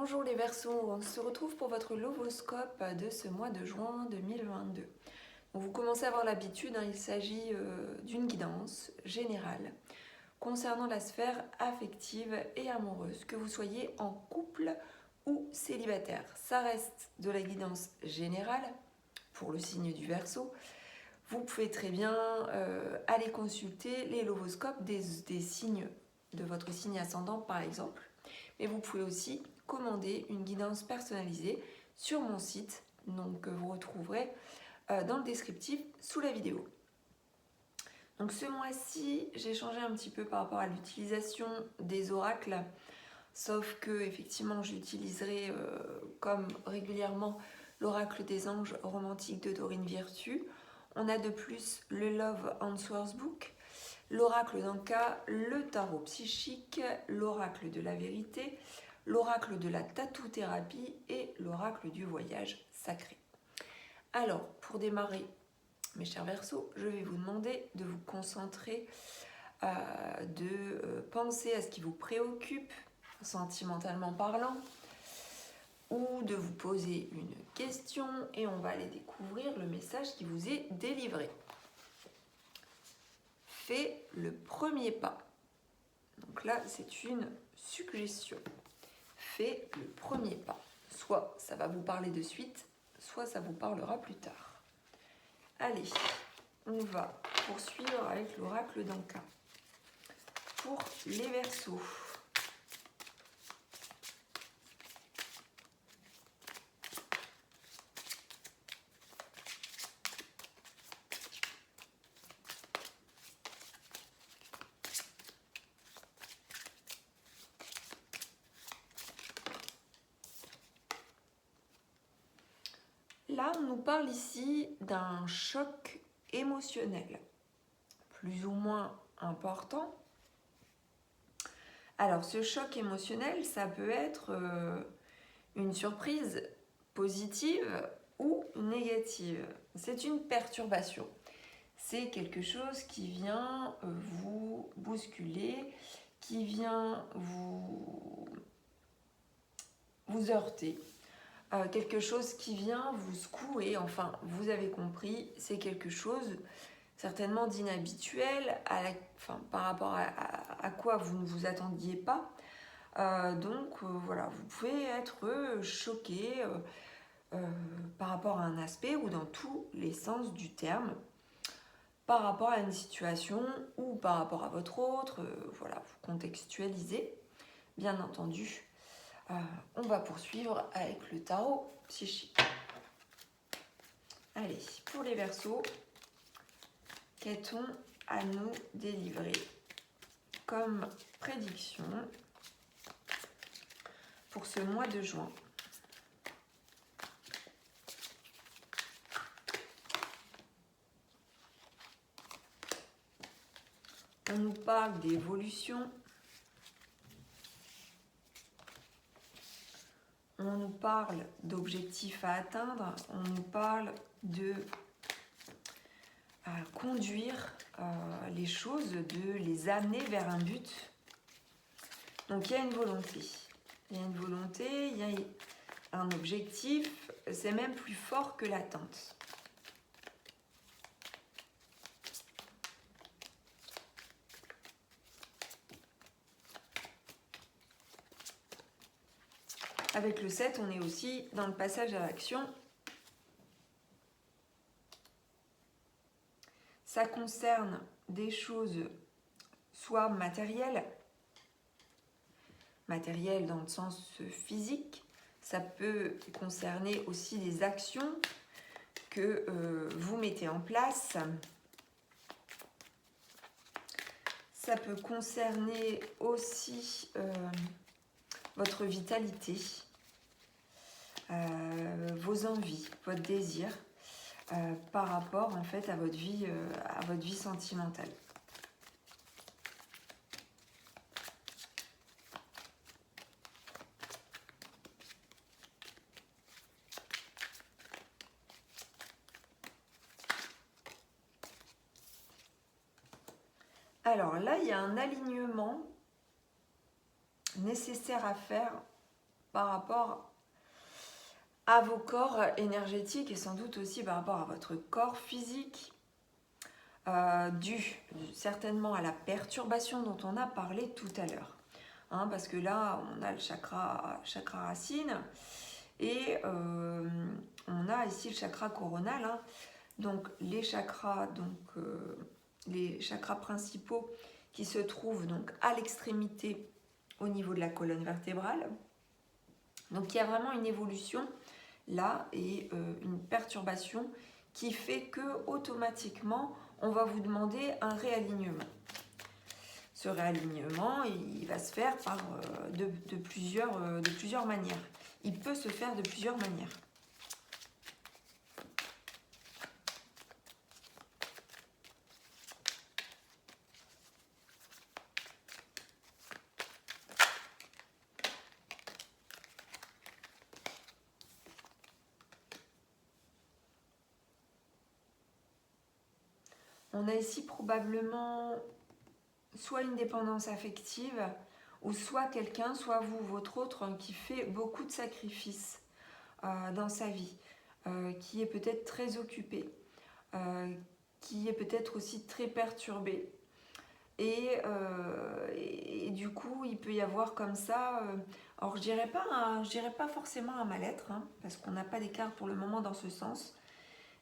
Bonjour les Verseaux, on se retrouve pour votre lovoscope de ce mois de juin 2022. Donc vous commencez à avoir l'habitude, il s'agit d'une guidance générale concernant la sphère affective et amoureuse, que vous soyez en couple ou célibataire. Ça reste de la guidance générale pour le signe du Verseau. Vous pouvez très bien aller consulter les lovoscopes des signes de votre signe ascendant par exemple. Et vous pouvez aussi commander une guidance personnalisée sur mon site, donc que vous retrouverez dans le descriptif sous la vidéo. Donc ce mois-ci, j'ai changé un petit peu par rapport à l'utilisation des oracles, sauf que effectivement j'utiliserai comme régulièrement l'oracle des anges romantiques de Dorine Virtue. On a de plus le Love Answers Book, l'oracle d'Anka, le tarot psychique, l'oracle de la vérité, l'oracle de la tatou-thérapie et l'oracle du voyage sacré. Alors, pour démarrer, mes chers Verseaux, je vais vous demander de vous concentrer, de penser à ce qui vous préoccupe, sentimentalement parlant, ou de vous poser une question et on va aller découvrir le message qui vous est délivré. Fais le premier pas. Donc là, c'est une suggestion. Fais le premier pas. Soit ça va vous parler de suite, soit ça vous parlera plus tard. Allez, on va poursuivre avec l'oracle d'Anka. Pour les Verseaux. Là, on nous parle ici d'un choc émotionnel, plus ou moins important. Alors, ce choc émotionnel, ça peut être une surprise positive ou négative. C'est une perturbation. C'est quelque chose qui vient vous bousculer, qui vient vous heurter. Quelque chose qui vient vous secouer, enfin, vous avez compris, c'est quelque chose certainement d'inhabituel, par rapport à quoi vous ne vous attendiez pas. Voilà, vous pouvez être choqué par rapport à un aspect ou dans tous les sens du terme, par rapport à une situation ou par rapport à votre autre, voilà, vous contextualisez, bien entendu. On va poursuivre avec le tarot psychique. Allez, pour les Verseaux, qu'a-t-on à nous délivrer comme prédiction pour ce mois de juin? On nous parle d'évolution. On nous parle d'objectifs à atteindre. On nous parle de conduire les choses, de les amener vers un but. Donc il y a une volonté. Il y a une volonté, il y a un objectif. C'est même plus fort que l'attente. Avec le 7, on est aussi dans le passage à l'action. Ça concerne des choses soit matérielles dans le sens physique, ça peut concerner aussi des actions que vous mettez en place. Ça peut concerner aussi votre vitalité, vos envies, votre désir par rapport en fait à votre vie sentimentale. Alors là, il y a un alignement nécessaire à faire par rapport à vos corps énergétiques et sans doute aussi par rapport à votre corps physique, dû certainement à la perturbation dont on a parlé tout à l'heure. Hein, parce que là, on a le chakra racine et on a ici le chakra coronal. Hein. Donc les chakras principaux qui se trouvent donc à l'extrémité au niveau de la colonne vertébrale. Donc il y a vraiment une évolution là et une perturbation qui fait que automatiquement on va vous demander un réalignement. Ce réalignement, il va se faire de plusieurs manières. Il peut se faire de plusieurs manières. On a ici probablement soit une dépendance affective, ou soit quelqu'un, soit vous, votre autre, qui fait beaucoup de sacrifices dans sa vie, qui est peut-être très occupé, qui est peut-être aussi très perturbé. Et du coup, il peut y avoir comme ça, alors je dirais pas forcément un mal-être, hein, parce qu'on n'a pas d'écart pour le moment dans ce sens,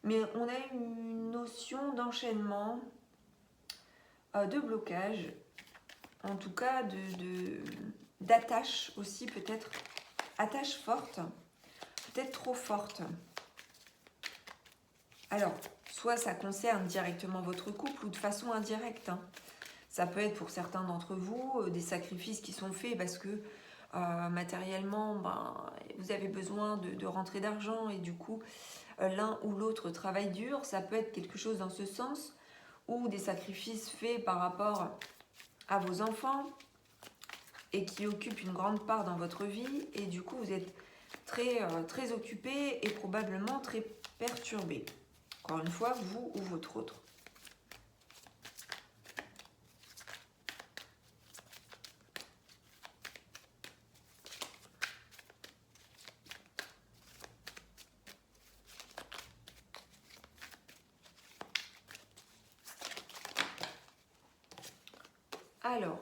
mais on a une notion d'enchaînement, de blocage, en tout cas d'attache aussi peut-être, attache forte, peut-être trop forte. Alors, soit ça concerne directement votre couple ou de façon indirecte. Hein. Ça peut être pour certains d'entre vous des sacrifices qui sont faits parce que matériellement, vous avez besoin de rentrée d'argent et du coup, l'un ou l'autre travaille dur. Ça peut être quelque chose dans ce sens ou des sacrifices faits par rapport à vos enfants et qui occupent une grande part dans votre vie et du coup, vous êtes très occupé et probablement très perturbé. Encore une fois, vous ou votre autre. Alors,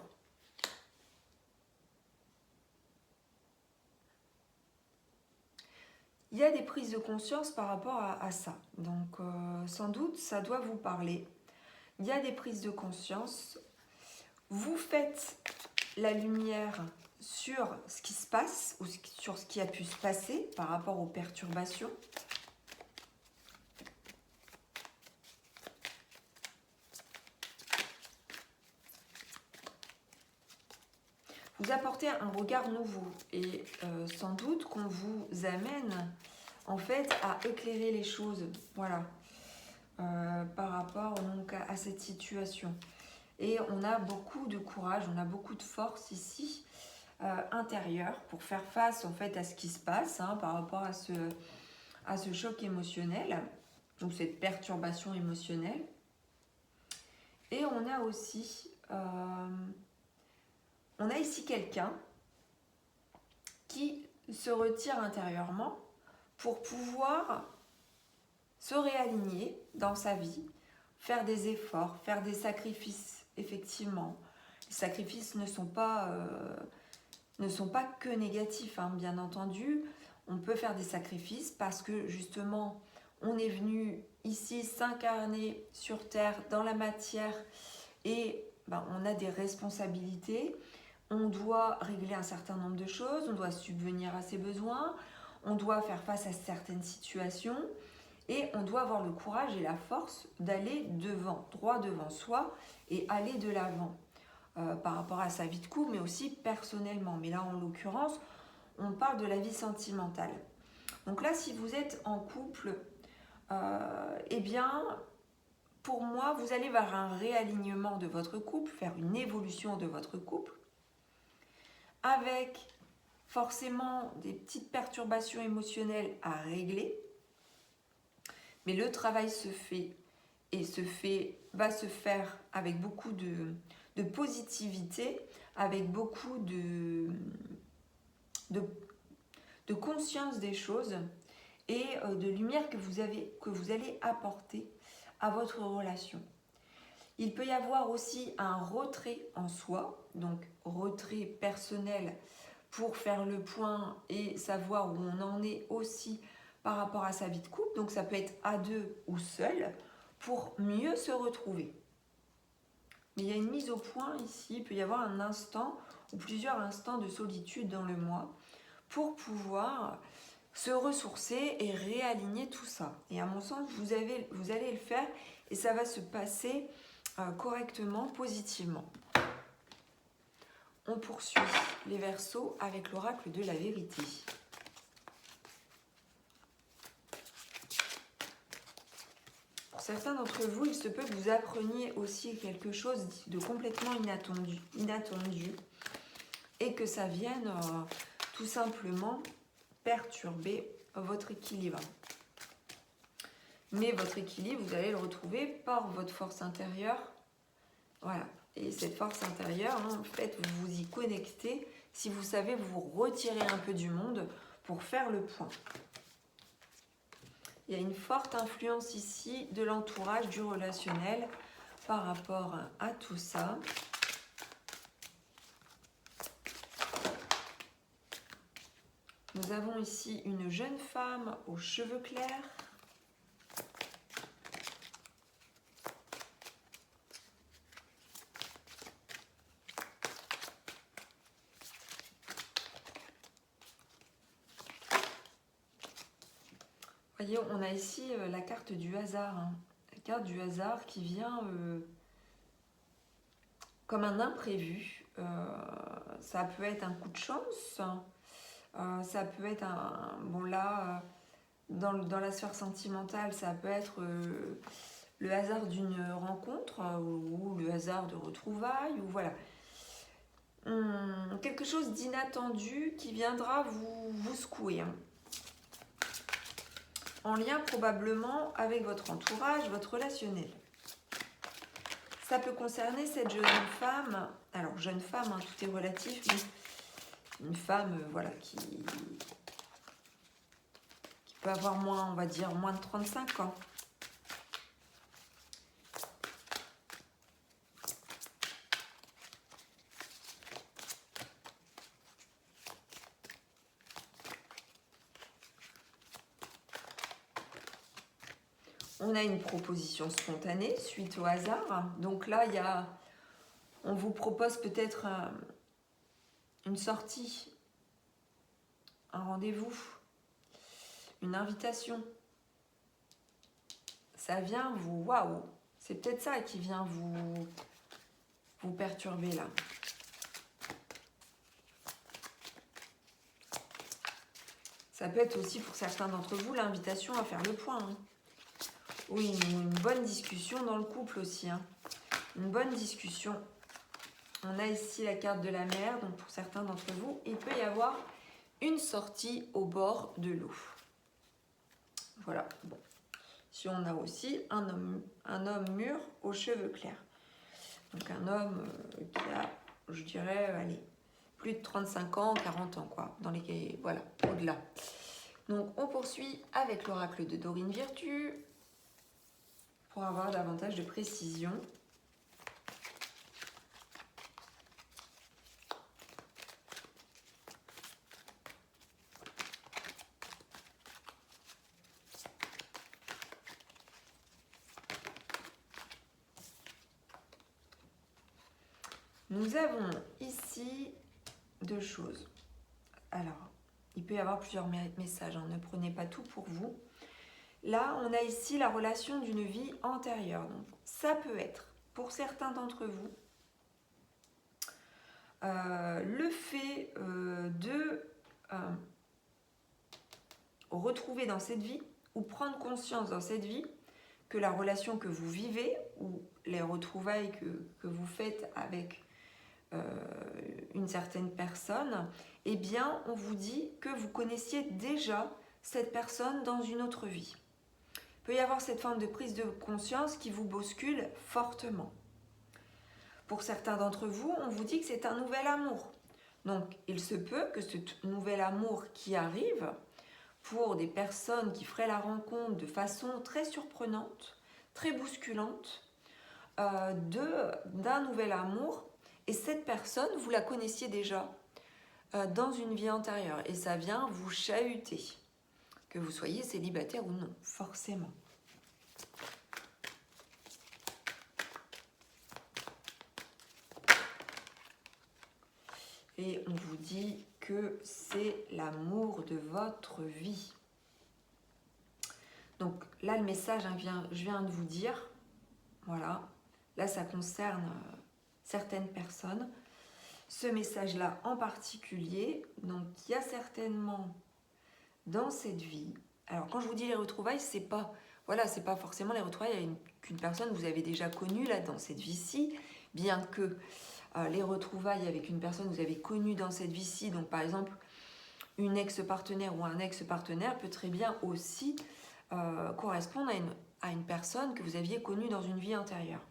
il y a des prises de conscience par rapport à ça. Donc, sans doute, ça doit vous parler. Il y a des prises de conscience. Vous faites la lumière sur ce qui se passe ou sur ce qui a pu se passer par rapport aux perturbations. Vous apportez un regard nouveau et sans doute qu'on vous amène en fait à éclairer les choses, voilà, par rapport donc à cette situation. Et on a beaucoup de courage, on a beaucoup de force ici intérieure pour faire face en fait à ce qui se passe par rapport à ce choc émotionnel, donc cette perturbation émotionnelle. Et on a aussi ici quelqu'un qui se retire intérieurement pour pouvoir se réaligner dans sa vie, faire des efforts, faire des sacrifices, effectivement. Les sacrifices ne sont pas que négatifs, bien entendu. On peut faire des sacrifices parce que justement, on est venu ici s'incarner sur Terre, dans la matière, et on a des responsabilités. On doit régler un certain nombre de choses, on doit subvenir à ses besoins, on doit faire face à certaines situations et on doit avoir le courage et la force d'aller droit devant soi et aller de l'avant par rapport à sa vie de couple mais aussi personnellement. Mais là en l'occurrence, on parle de la vie sentimentale. Donc là si vous êtes en couple, eh bien pour moi vous allez vers un réalignement de votre couple, faire une évolution de votre couple avec forcément des petites perturbations émotionnelles à régler, mais le travail se fait et va se faire avec beaucoup de positivité, avec beaucoup de de conscience des choses et de lumière que vous allez apporter à votre relation. Il peut y avoir aussi un retrait en soi, donc retrait personnel pour faire le point et savoir où on en est aussi par rapport à sa vie de couple. Donc ça peut être à deux ou seul pour mieux se retrouver. Mais il y a une mise au point ici, il peut y avoir un instant ou plusieurs instants de solitude dans le mois pour pouvoir se ressourcer et réaligner tout ça. Et à mon sens, vous allez le faire et ça va se passer correctement, positivement. On poursuit les Verseaux avec l'oracle de la vérité. Pour certains d'entre vous, il se peut que vous appreniez aussi quelque chose de complètement inattendu et que ça vienne tout simplement perturber votre équilibre. Mais votre équilibre, vous allez le retrouver par votre force intérieure. Voilà. Et cette force intérieure, en fait, vous vous y connectez si vous savez vous retirer un peu du monde pour faire le point. Il y a une forte influence ici de l'entourage, du relationnel par rapport à tout ça. Nous avons ici une jeune femme aux cheveux clairs. Voyez, on a ici la carte du hasard. La carte du hasard qui vient comme un imprévu. Ça peut être un coup de chance. Ça peut être un... Bon là, dans la sphère sentimentale, ça peut être le hasard d'une rencontre ou le hasard de retrouvailles. Ou voilà. Quelque chose d'inattendu qui viendra vous secouer. En lien probablement avec votre entourage, votre relationnel. Ça peut concerner cette jeune femme. Alors, jeune femme, hein, tout est relatif, mais une femme voilà, qui peut avoir moins, on va dire, moins de 35 ans. On a une proposition spontanée suite au hasard. Donc là, on vous propose peut-être une sortie, un rendez-vous, une invitation. Ça vient vous... Waouh! C'est peut-être ça qui vient vous perturber là. Ça peut être aussi pour certains d'entre vous l'invitation à faire le point. Hein. Oui, une bonne discussion dans le couple aussi. Hein. Une bonne discussion. On a ici la carte de la mer, donc pour certains d'entre vous, il peut y avoir une sortie au bord de l'eau. Voilà. Bon. Si on a aussi un homme mûr aux cheveux clairs. Donc un homme qui a, je dirais, allez, plus de 35 ans, 40 ans, quoi. Voilà, au-delà. Donc on poursuit avec l'oracle de Dorine Virtue pour avoir davantage de précision. Nous avons ici deux choses. Alors, il peut y avoir plusieurs messages, hein, ne prenez pas tout pour vous. Là, on a ici la relation d'une vie antérieure. Donc, ça peut être, pour certains d'entre vous, le fait de retrouver dans cette vie ou prendre conscience dans cette vie que la relation que vous vivez ou les retrouvailles que vous faites avec une certaine personne, eh bien, on vous dit que vous connaissiez déjà cette personne dans une autre vie. Il peut y avoir cette forme de prise de conscience qui vous bouscule fortement. Pour certains d'entre vous, on vous dit que c'est un nouvel amour. Donc, il se peut que ce nouvel amour qui arrive, pour des personnes qui feraient la rencontre de façon très surprenante, très bousculante, d'un nouvel amour, et cette personne, vous la connaissiez déjà dans une vie antérieure, et ça vient vous chahuter, que vous soyez célibataire ou non, forcément. Et on vous dit que c'est l'amour de votre vie. Donc là, le message, je viens de vous dire, voilà, là ça concerne certaines personnes. Ce message-là en particulier, donc il y a certainement dans cette vie, alors quand je vous dis les retrouvailles, c'est pas forcément les retrouvailles qu'une personne que vous avez déjà connue là dans cette vie-ci, bien que les retrouvailles avec une personne que vous avez connue dans cette vie-ci, donc par exemple une ex-partenaire ou un ex-partenaire peut très bien aussi correspondre à une personne que vous aviez connue dans une vie antérieure.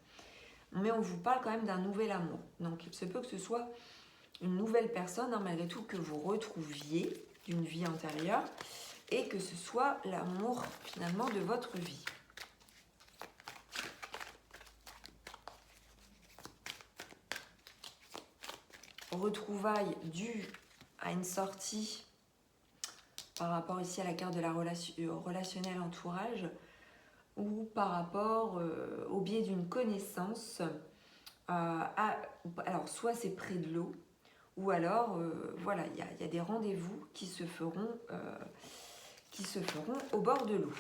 Mais on vous parle quand même d'un nouvel amour. Donc il se peut que ce soit une nouvelle personne, malgré tout, que vous retrouviez d'une vie antérieure et que ce soit l'amour finalement de votre vie. Retrouvailles dues à une sortie par rapport ici à la carte de la relationnel entourage ou par rapport au biais d'une connaissance. Alors soit c'est près de l'eau ou alors voilà, il y a des rendez-vous qui se feront au bord de l'eau.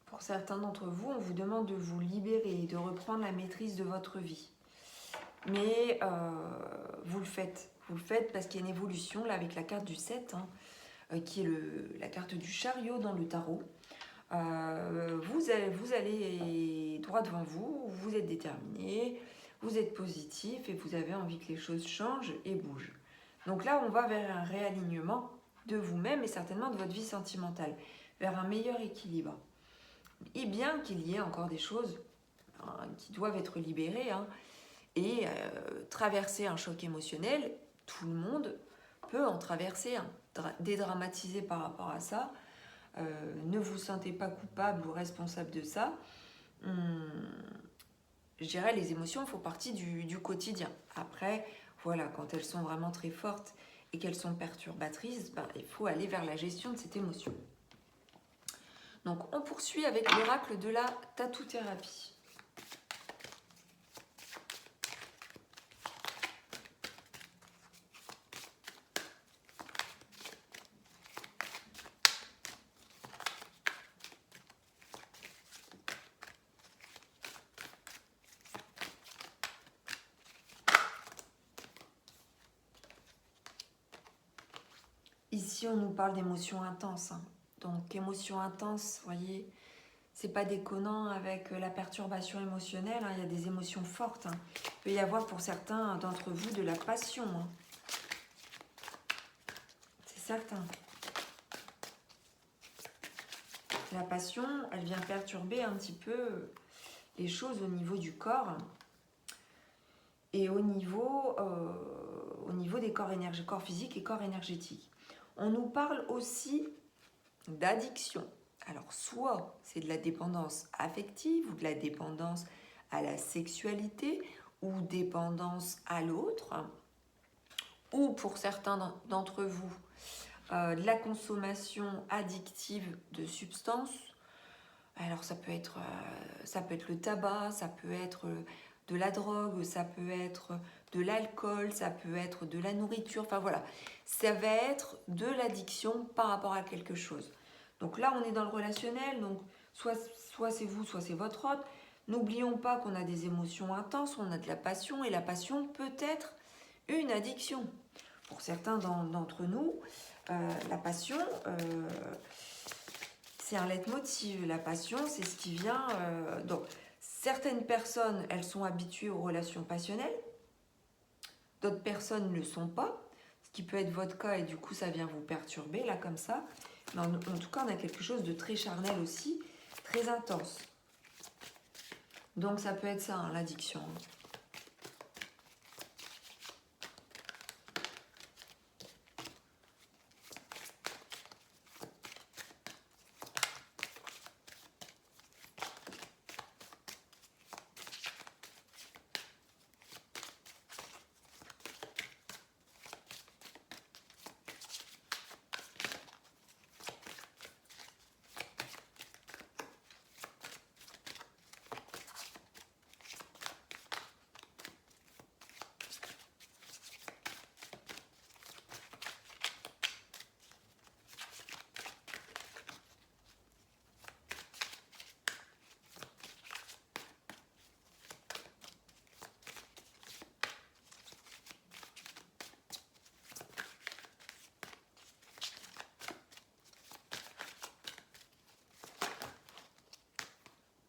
Pour certains d'entre vous, on vous demande de vous libérer et de reprendre la maîtrise de votre vie. Mais vous le faites parce qu'il y a une évolution là avec la carte du 7, qui est la carte du chariot dans le tarot. Vous allez droit devant vous, vous êtes déterminé, vous êtes positif et vous avez envie que les choses changent et bougent. Donc là, on va vers un réalignement de vous-même et certainement de votre vie sentimentale, vers un meilleur équilibre. Et bien qu'il y ait encore des choses qui doivent être libérées, et traverser un choc émotionnel, tout le monde peut en traverser un. Dédramatiser par rapport à ça, ne vous sentez pas coupable ou responsable de ça. Je dirais les émotions font partie du quotidien. Après, voilà, quand elles sont vraiment très fortes et qu'elles sont perturbatrices, il faut aller vers la gestion de cette émotion. Donc on poursuit avec l'oracle de la tatou-thérapie. Ici, on nous parle d'émotions intenses. Donc, émotions intenses, vous voyez, c'est pas déconnant avec la perturbation émotionnelle. Il y a des émotions fortes. Il peut y avoir pour certains d'entre vous de la passion. C'est certain. La passion, elle vient perturber un petit peu les choses au niveau du corps et au niveau des corps physiques et corps énergétiques. On nous parle aussi d'addiction. Alors, soit c'est de la dépendance affective ou de la dépendance à la sexualité ou dépendance à l'autre, ou pour certains d'entre vous, de la consommation addictive de substances. Alors, ça peut être le tabac, ça peut être de la drogue, ça peut être de l'alcool, ça peut être de la nourriture, enfin voilà, ça va être de l'addiction par rapport à quelque chose. Donc là, on est dans le relationnel, donc soit c'est vous, soit c'est votre autre. N'oublions pas qu'on a des émotions intenses, on a de la passion, et la passion peut être une addiction. Pour certains d'entre nous, La passion, c'est un leitmotiv. La passion, c'est ce qui vient... donc, certaines personnes, elles sont habituées aux relations passionnelles. D'autres personnes ne le sont pas. Ce qui peut être votre cas et du coup, ça vient vous perturber, là, comme ça. Mais en tout cas, on a quelque chose de très charnel aussi, très intense. Donc, ça peut être ça, hein, l'addiction.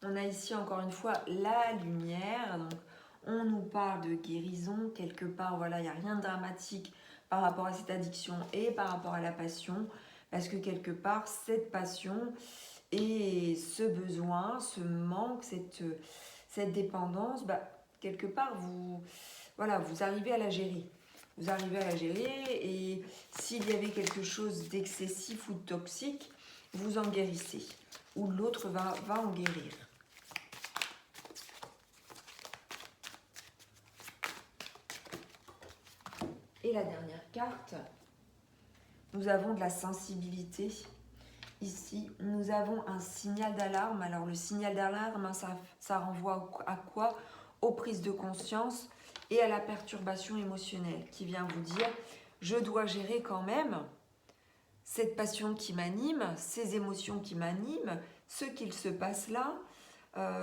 On a ici encore une fois la lumière, donc on nous parle de guérison, quelque part, voilà, il n'y a rien de dramatique par rapport à cette addiction et par rapport à la passion, parce que quelque part, cette passion et ce besoin, ce manque, cette dépendance, quelque part, voilà, vous arrivez à la gérer. Vous arrivez à la gérer et s'il y avait quelque chose d'excessif ou de toxique, vous en guérissez, ou l'autre va en guérir. Et la dernière carte, nous avons de la sensibilité. Ici, nous avons un signal d'alarme. Alors, le signal d'alarme, ça renvoie à quoi? Aux prises de conscience et à la perturbation émotionnelle qui vient vous dire « je dois gérer quand même cette passion qui m'anime, ces émotions qui m'animent, ce qu'il se passe là,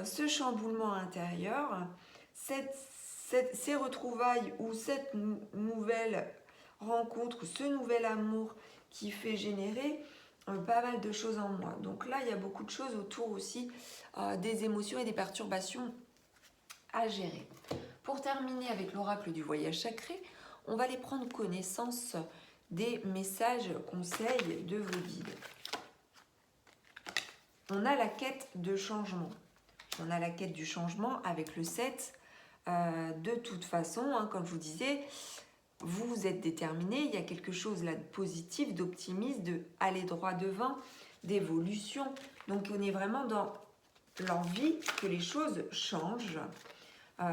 ce chamboulement intérieur, ces retrouvailles ou cette nouvelle rencontre, ce nouvel amour qui fait générer pas mal de choses en moi. » Donc là, il y a beaucoup de choses autour aussi des émotions et des perturbations à gérer. Pour terminer avec l'oracle du voyage sacré, on va aller prendre connaissance des messages conseils de vos guides. On a la quête de changement. On a la quête du changement avec le 7. De toute façon, hein, comme je vous disais, vous êtes déterminé, il y a quelque chose là de positif, d'optimiste, de aller droit devant, d'évolution. Donc on est vraiment dans l'envie que les choses changent.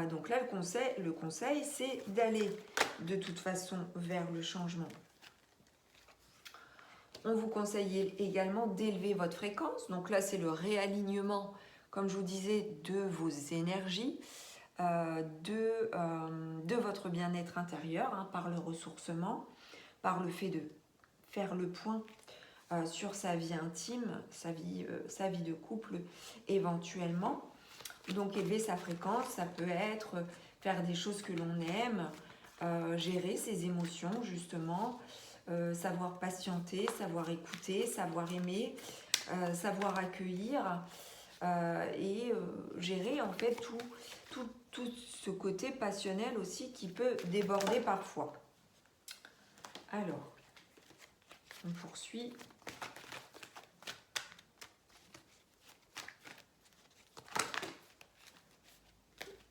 Donc là, le conseil, c'est d'aller de toute façon vers le changement. On vous conseille également d'élever votre fréquence. Donc là, c'est le réalignement, comme je vous disais, de vos énergies, de votre bien-être intérieur, hein, par le ressourcement, par le fait de faire le point sur sa vie intime, sa vie de couple éventuellement. Donc élever sa fréquence, ça peut être faire des choses que l'on aime, gérer ses émotions justement, savoir patienter, savoir écouter, savoir aimer, savoir accueillir et gérer en fait tout ce côté passionnel aussi qui peut déborder parfois. Alors, on poursuit.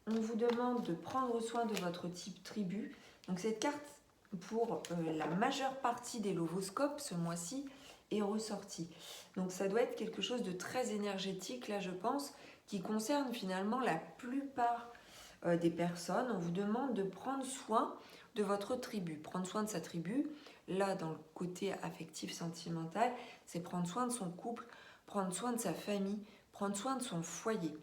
On vous demande de prendre soin de votre type tribu. Donc cette carte, pour la majeure partie des lovoscopes ce mois-ci, est ressortie. Donc ça doit être quelque chose de très énergétique, là je pense, qui concerne finalement la plupart des personnes. On vous demande de prendre soin de votre tribu. Prendre soin de sa tribu, là dans le côté affectif, sentimental, c'est prendre soin de son couple, prendre soin de sa famille, prendre soin de son foyer.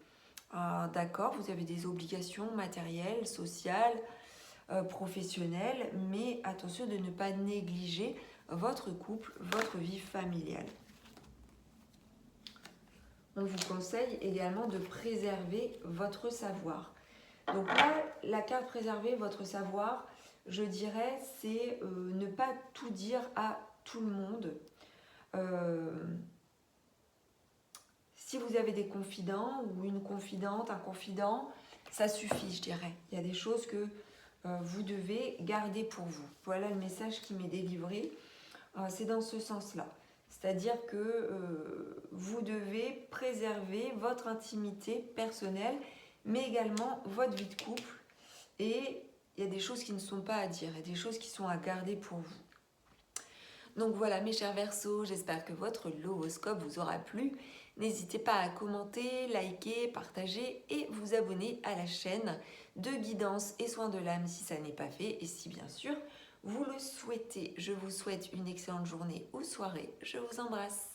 D'accord, vous avez des obligations matérielles, sociales, professionnelles, mais attention de ne pas négliger votre couple, votre vie familiale. On vous conseille également de préserver votre savoir. Donc là, la carte préserver votre savoir, je dirais, c'est ne pas tout dire à tout le monde. Si vous avez des confidents ou une confidente, un confident, ça suffit, je dirais. Il y a des choses que vous devez garder pour vous. Voilà le message qui m'est délivré. C'est dans ce sens-là. C'est-à-dire que vous devez préserver votre intimité personnelle, mais également votre vie de couple. Et il y a des choses qui ne sont pas à dire, il y a des choses qui sont à garder pour vous. Donc voilà mes chers Verseaux, j'espère que votre lovoscope vous aura plu. N'hésitez pas à commenter, liker, partager et vous abonner à la chaîne de guidance et soins de l'âme si ça n'est pas fait et si bien sûr vous le souhaitez. Je vous souhaite une excellente journée ou soirée. Je vous embrasse.